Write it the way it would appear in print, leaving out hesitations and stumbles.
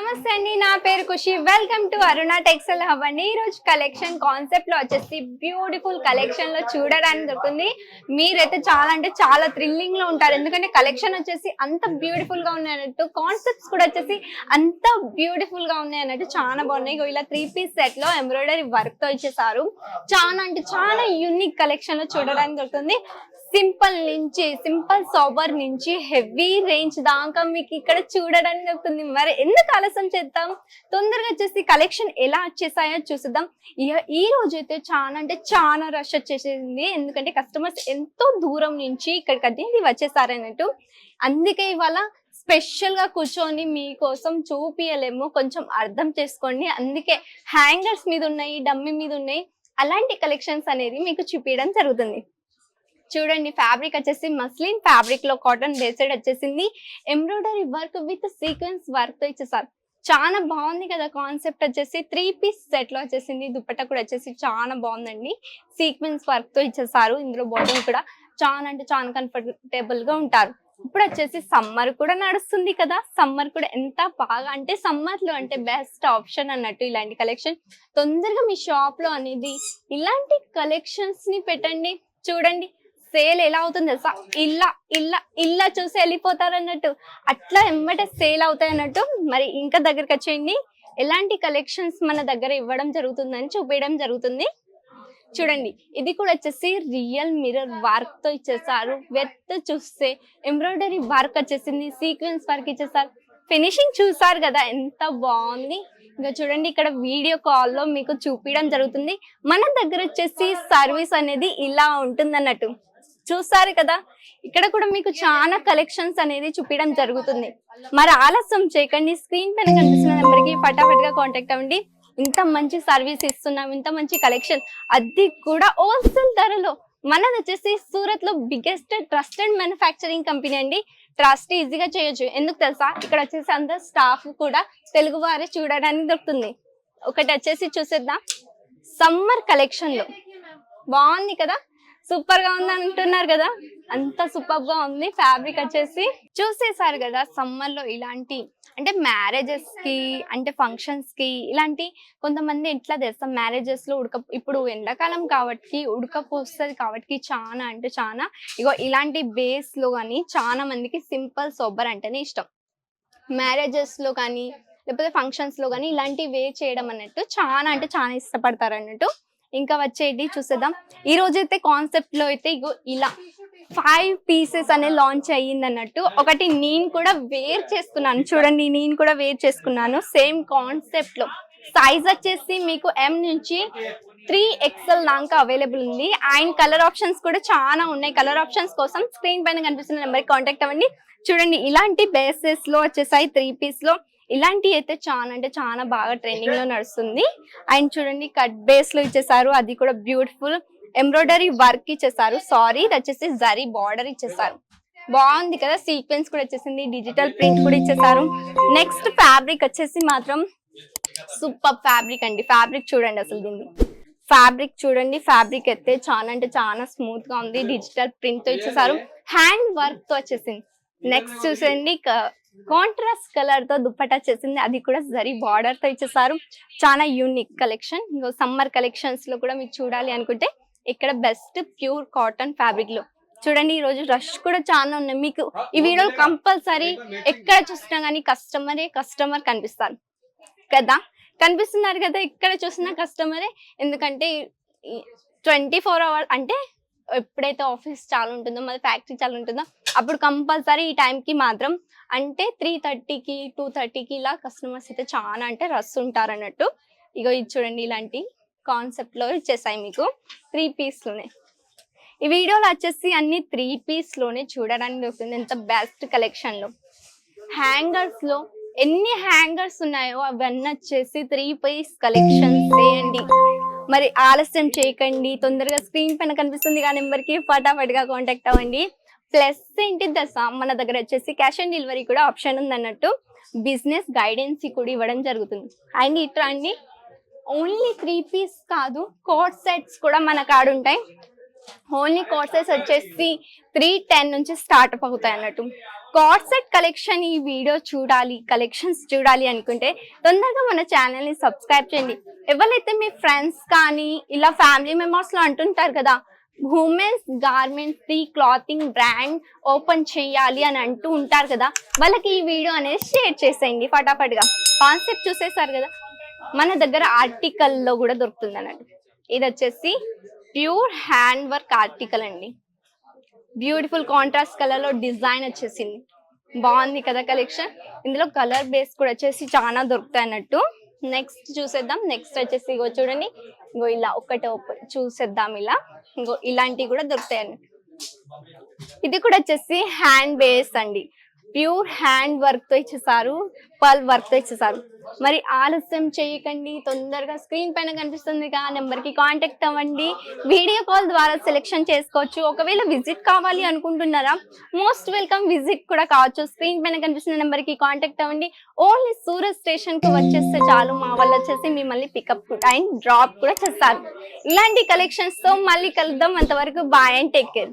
నమస్తే అండి, నా పేరు Khushi. Welcome to Aruna textile hub అండి. ఈ రోజు కలెక్షన్ కాన్సెప్ట్ లో వచ్చేసి బ్యూటిఫుల్ కలెక్షన్ లో చూడడానికి దొరుకుతుంది. మీరైతే చాలా అంటే చాలా థ్రిల్లింగ్ లో ఉంటారు, ఎందుకంటే కలెక్షన్ వచ్చేసి అంత బ్యూటిఫుల్ గా ఉన్నాయి అన్నట్టు, కాన్సెప్ట్స్ కూడా వచ్చేసి అంత బ్యూటిఫుల్ గా ఉన్నాయి అన్నట్టు, చాలా బాగున్నాయి. ఇలా 3 పీస్ సెట్ లో ఎంబ్రాయిడరీ వర్క్ తో ఇచ్చేసారు. చాలా అంటే చాలా యూనిక్ కలెక్షన్ లో చూడడానికి దొరుకుతుంది. సింపుల్ సోబర్ నుంచి హెవీ రేంజ్ దాకా మీకు ఇక్కడ చూడడానికి దొరుకుతుంది. మరి ఎందుకు ఆలస్యం చేద్దాం, తొందరగా వచ్చేసి కలెక్షన్ ఎలా వచ్చేసాయో చూసిద్దాం. ఈ రోజు అయితే చాలా అంటే చాలా రష్ వచ్చేసింది, ఎందుకంటే కస్టమర్స్ ఎంతో దూరం నుంచి ఇక్కడికి అది వచ్చేసారన్నట్టు. అందుకే ఇవాళ స్పెషల్ గా కూర్చొని మీకోసం చూపియలేము, కొంచెం అర్థం చేసుకోండి. అందుకే హ్యాంగర్స్ మీద ఉన్నాయి, డమ్మీ మీద ఉన్నాయి, అలాంటి కలెక్షన్స్ అనేది మీకు చూపించడం జరుగుతుంది. చూడండి, ఫ్యాబ్రిక్ వచ్చేసి మస్లిన్ ఫ్యాబ్రిక్ లో కాటన్ బేస్డ్ వచ్చేసింది. Embroidery work with sequence work తో ఇచ్చేసారు. చాలా బాగుంది కదా కాన్సెప్ట్. వచ్చేసి 3 పీస్ సెట్ లో వచ్చేసింది. దుపట్టా కూడా వచ్చేసి చాలా బాగుందండి, సీక్వెన్స్ వర్క్ తో ఇచ్చేసారు. ఇందులో బాటమ్ కూడా చాలా అంటే చాలా కంఫర్టబుల్ గా ఉంటారు. ఇప్పుడు వచ్చేసి సమ్మర్ కూడా నడుస్తుంది కదా, సమ్మర్ కూడా ఎంత బాగా అంటే సమ్మర్ లో అంటే బెస్ట్ ఆప్షన్ అన్నట్టు ఇలాంటి కలెక్షన్. తొందరగా మీ షాప్ లో అనేది ఇలాంటి కలెక్షన్స్ ని పెట్టండి. చూడండి సేల్ ఎలా అవుతుంది తెలుసా, ఇల్లా చూసి వెళ్ళిపోతారు అన్నట్టు, అట్లా ఎమ్మటే సేల్ అవుతాయి అన్నట్టు. మరి ఇంకా దగ్గరికి వచ్చేయండి, ఎలాంటి కలెక్షన్స్ మన దగ్గర ఇవ్వడం జరుగుతుందని చూపించడం జరుగుతుంది. చూడండి, ఇది కూడా వచ్చేసి రియల్ మిర్రర్ వర్క్ తో ఇచ్చేసారు. చూస్తే ఎంబ్రాయిడరీ వర్క్ వచ్చేసింది, సీక్వెన్స్ వర్క్ ఇచ్చేసారు. ఫినిషింగ్ చూసారు కదా ఎంత బాగుంది. ఇంకా చూడండి, ఇక్కడ వీడియో కాల్లో మీకు చూపించడం జరుగుతుంది. మన దగ్గర వచ్చేసి సర్వీస్ అనేది ఇలా ఉంటుంది అన్నట్టు. చూస్తారు కదా, ఇక్కడ కూడా మీకు చాలా కలెక్షన్స్ అనేది చూపించడం జరుగుతుంది. మరి ఆలస్యం చేయకండి, స్క్రీన్ పైన కనిపిస్తున్న నెంబర్ కి ఫటాఫట్ గా కాంటాక్ట్ అవ్వండి. ఇంత మంచి సర్వీస్ ఇస్తున్నాం, ఇంత మంచి కలెక్షన్, అది కూడా హోల్సేల్ ధరలో. మనది వచ్చేసి సూరత్ లో బిగ్గెస్ట్ ట్రస్టెడ్ మ్యానుఫ్యాక్చరింగ్ కంపెనీ అండి. ట్రస్ట్ ఈజీగా చేయొచ్చు, ఎందుకు తెలుసా, ఇక్కడ వచ్చేసి అందరు స్టాఫ్ కూడా తెలుగు వారే చూడడానికి దొరుకుతుంది. ఒకటి వచ్చేసి చూసేద్దాం, సమ్మర్ కలెక్షన్ లో బాగుంది కదా, సూపర్ గా ఉంది అంటున్నారు కదా, అంత సూపర్ గా ఉంది. ఫ్యాబ్రిక్ వచ్చేసి చూసేసారు కదా. సమ్మర్ లో ఇలాంటి అంటే మ్యారేజెస్ కి అంటే ఫంక్షన్స్ కి ఇలాంటి కొంతమంది ఎట్లా చేస్తాం, మ్యారేజెస్ లో ఇప్పుడు ఎండాకాలం కాబట్టి ఉడకపోస్తుంది కాబట్టి చాలా అంటే చాలా ఇగో ఇలాంటి బేస్ లో కానీ చాలా మందికి సింపుల్ సోబర్ అంటేనే ఇష్టం. మ్యారేజెస్ లో కానీ లేకపోతే ఫంక్షన్స్ లో కానీ ఇలాంటి వే చేయడం అన్నట్టు చాలా అంటే చాలా ఇష్టపడతారు అన్నట్టు. ఇంకా వచ్చేది చూసేద్దాం. ఈ రోజైతే కాన్సెప్ట్ లో అయితే ఇగో ఇలా 5 పీసెస్ అనే లాంచ్ అయ్యింది అన్నట్టు. ఒకటి నేను కూడా వేర్ చేసుకున్నాను, చూడండి నేను కూడా వేర్ చేసుకున్నాను సేమ్ కాన్సెప్ట్ లో. సైజ్ వచ్చేసి మీకు M నుంచి 3XL దాకా అవైలబుల్ ఉంది. అండ్ కలర్ ఆప్షన్స్ కూడా చాలా ఉన్నాయి. కలర్ ఆప్షన్స్ కోసం స్క్రీన్ పైన కనిపిస్తున్న నెంబర్కి కాంటాక్ట్ అవ్వండి. చూడండి, ఇలాంటి బేసెస్ లో వచ్చేసాయి 3 పీస్ లో. ఇలాంటి అయితే చాలా అంటే చాలా బాగా ట్రెండింగ్ లో నడుస్తుంది. అండ్ చూడండి, కట్ బేస్ లో ఇచ్చేసారు, అది కూడా బ్యూటిఫుల్ ఎంబ్రాయిడరీ వర్క్ ఇచ్చేసారు. సారీ, ఇది వచ్చేసి జరీ బార్డర్ ఇచ్చేసారు. బాగుంది కదా, సీక్వెన్స్ కూడా వచ్చేసింది, డిజిటల్ ప్రింట్ కూడా ఇచ్చేసారు. నెక్స్ట్ ఫ్యాబ్రిక్ వచ్చేసి మాత్రం సూపర్ ఫ్యాబ్రిక్ అండి. ఫ్యాబ్రిక్ చూడండి, అసలు దీన్ని ఫ్యాబ్రిక్ చూడండి. ఫ్యాబ్రిక్ అయితే చాలా అంటే చాలా స్మూత్ గా ఉంది, డిజిటల్ ప్రింట్ తో ఇచ్చేసారు, హ్యాండ్ వర్క్ తో వచ్చేసింది. నెక్స్ట్ చూసండి, కాంట్రాస్ట్ కలర్ తో దుప్పట్టా వచ్చేసింది, అది కూడా జరీ బార్డర్ తో ఇచ్చేసారు. చాలా యూనిక్ కలెక్షన్. సమ్మర్ కలెక్షన్స్ లో కూడా మీకు చూడాలి అనుకుంటే ఇక్కడ బెస్ట్ ప్యూర్ కాటన్ ఫ్యాబ్రిక్ లో చూడండి. ఈ రోజు రష్ కూడా చాలా ఉన్నాయి. మీకు ఈ వీడియోలో కంపల్సరీ ఎక్కడ చూసినా కానీ కస్టమర్ కనిపిస్తారు కదా, కనిపిస్తున్నారు కదా, ఎక్కడ చూసినా కస్టమరే. ఎందుకంటే 24 hours అంటే ఎప్పుడైతే ఆఫీస్ చాలా ఉంటుందో, మరి ఫ్యాక్టరీ చాలా ఉంటుందో, అప్పుడు కంపల్సరీ ఈ టైంకి మాత్రం అంటే 3:30కి 2:30కి ఇలా కస్టమర్స్ అయితే చాలా అంటే రష్ ఉంటారు అన్నట్టు. ఇగో ఇది చూడండి, ఇలాంటి కాన్సెప్ట్ లో ఇచ్చేసాయి మీకు 3 పీస్ లోనే. ఈ వీడియోలో వచ్చేసి అన్ని 3 పీస్ లోనే చూడడానికి దొరుకుతుంది, ఎంత బెస్ట్ కలెక్షన్ లో. హ్యాంగర్స్ లో ఎన్ని హ్యాంగర్స్ ఉన్నాయో అవన్నీ వచ్చేసి 3 పీస్ కలెక్షన్స్ చేయండి. మరి ఆలస్యం చేయకండి, తొందరగా స్క్రీన్ పైన కనిపిస్తుంది ఆ నెంబర్ కి ఫటాఫట్ గా కాంటాక్ట్ అవ్వండి. ప్లస్ ఏంటి దశ, మన దగ్గర వచ్చేసి క్యాష్ ఆన్ డెలివరీ కూడా ఆప్షన్ ఉంది అన్నట్టు. బిజినెస్ గైడెన్స్ కూడా ఇవ్వడం జరుగుతుంది. అండ్ ఇట్లా అండి, ఓన్లీ 3 పీస్ కాదు, కోట్ సెట్స్ కూడా మన కాడ ఉంటాయి. ఓన్లీ కోర్సెస్ వచ్చేసి 310 నుంచి స్టార్ట్ అవుతాయి అన్నట్టు. కార్డ్ సెట్ కలెక్షన్ ఈ వీడియో చూడాలి, కలెక్షన్స్ చూడాలి అనుకుంటే తొందరగా మన ఛానల్ ని సబ్స్క్రైబ్ చేయండి. ఎవరైతే మీ ఫ్రెండ్స్ కానీ ఇలా ఫ్యామిలీ మెంబర్స్ లో అంటుంటారు కదా women's garments the clothing brand open చేయాలి అని అంటూ ఉంటారు కదా, వాళ్ళకి ఈ వీడియో అనేది షేర్ చేసేయండి ఫటాఫట్ గా. కాన్సెప్ట్ చూసేసారు కదా, మన దగ్గర ఆర్టికల్ లో కూడా దొరుకుతుంది అన్నట్టు. ఇది వచ్చేసి ప్యూర్ హ్యాండ్ వర్క్ ఆర్టికల్ అండి. బ్యూటిఫుల్ కాంట్రాస్ట్ కలర్ లో డిజైన్ వచ్చేసింది, బాగుంది కదా కలెక్షన్. ఇందులో కలర్ బేస్ కూడా వచ్చేసి చాలా దొరుకుతాయి అన్నట్టు. నెక్స్ట్ చూసేద్దాం. నెక్స్ట్ వచ్చేసి ఇగో చూడండి, ఇంకో ఇలా ఒకటే చూసేద్దాం. ఇలా ఇంకో ఇలాంటివి కూడా దొరుకుతాయి అన్నట్టు. ఇది కూడా వచ్చేసి హ్యాండ్ బేస్ అండి, ప్యూర్ హ్యాండ్ వర్క్ తో ఇచ్చేసారు, పల్ వర్క్ తో ఇచ్చేసారు. మరి ఆలస్యం చేయకండి, తొందరగా స్క్రీన్ పైన కనిపిస్తుంది నెంబర్ కి కాంటాక్ట్ అవ్వండి. వీడియో కాల్ ద్వారా సెలెక్షన్ చేసుకోవచ్చు. ఒకవేళ విజిట్ కావాలి అనుకుంటున్నారా, మోస్ట్ వెల్కమ్, విజిట్ కూడా కావచ్చు. స్క్రీన్ పైన కనిపిస్తున్న నెంబర్ కి కాంటాక్ట్ అవ్వండి. ఓన్లీ సూరత్ స్టేషన్ కి వచ్చేస్తే చాలు, మా వాళ్ళు వచ్చేసి మిమ్మల్ని పికప్ అండ్ డ్రాప్ కూడా చేస్తారు. ఇలాంటి కలెక్షన్స్ తో మళ్ళీ కలుద్దాం. అంతవరకు బాయ్ అండ్ టేక్ కేర్.